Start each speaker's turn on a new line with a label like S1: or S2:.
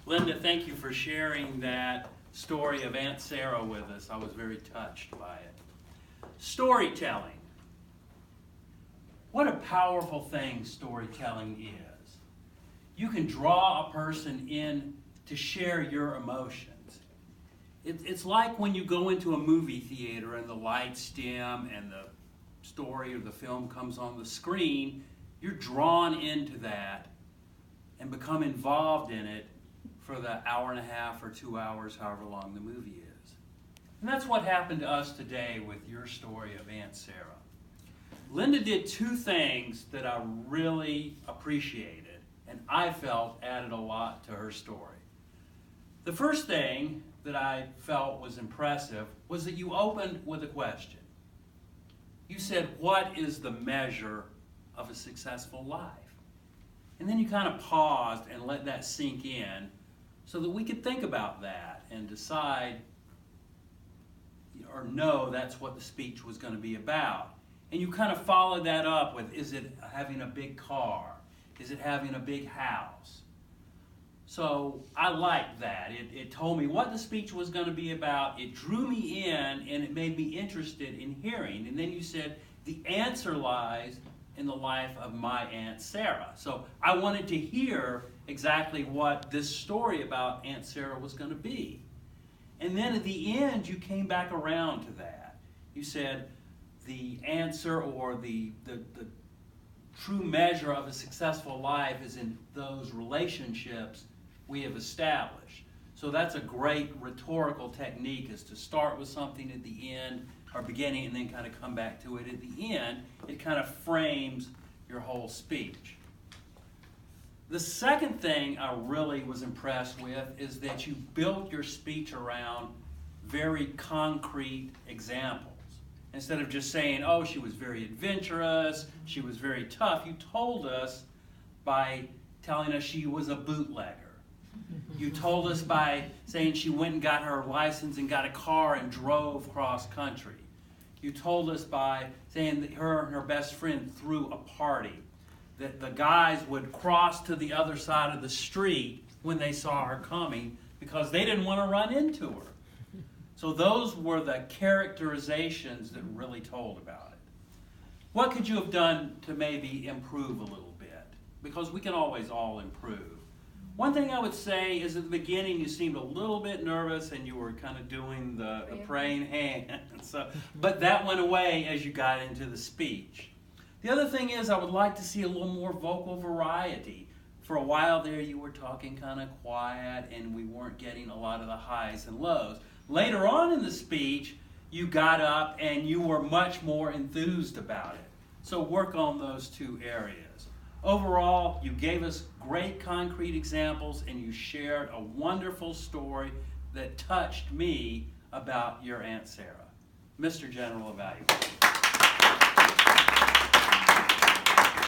S1: Linda, thank you for sharing that story of Aunt Sarah with us. I was very touched by it. Storytelling. What a powerful thing storytelling is. You can draw a person in to share your emotions. It's like when you go into a movie theater and the lights dim and the story or the film comes on the screen, you're drawn into that and become involved in it for the hour and a half or 2 hours, however long the movie is. And that's what happened to us today with your story of Aunt Sarah. Linda did two things that I really appreciated and I felt added a lot to her story. The first thing that I felt was impressive was that you opened with a question. You said, what is the measure of a successful life? And then you kind of paused and let that sink in so that we could think about that and decide or know that's what the speech was going to be about. And you kind of followed that up with, is it having a big car? Is it having a big house? So I liked that. It told me what the speech was going to be about. It drew me in and it made me interested in hearing. And then you said, the answer lies in the life of my Aunt Sarah. So I wanted to hear exactly what this story about Aunt Sarah was going to be. And then at the end, you came back around to that. You said the answer or the true measure of a successful life is in those relationships we have established. So that's a great rhetorical technique, is to start with something at the end or beginning and then kind of come back to it at the end. It kind of frames your whole speech. The second thing I really was impressed with is that you built your speech around very concrete examples. Instead of just saying, oh, she was very adventurous, she was very tough, you told us by telling us she was a bootlegger. You told us by saying she went and got her license and got a car and drove cross country. You told us by saying that her and her best friend threw a party, that the guys would cross to the other side of the street when they saw her coming because they didn't want to run into her. So those were the characterizations that really told about it. What could you have done to maybe improve a little bit? Because we can always all improve. One thing I would say is at the beginning you seemed a little bit nervous and you were kind of doing the praying hand. But that went away as you got into the speech. The other thing is I would like to see a little more vocal variety. For a while there you were talking kind of quiet and we weren't getting a lot of the highs and lows. Later on in the speech, you got up and you were much more enthused about it. So work on those two areas. Overall, you gave us great concrete examples and you shared a wonderful story that touched me about your Aunt Sarah. Mr. General Evaluator.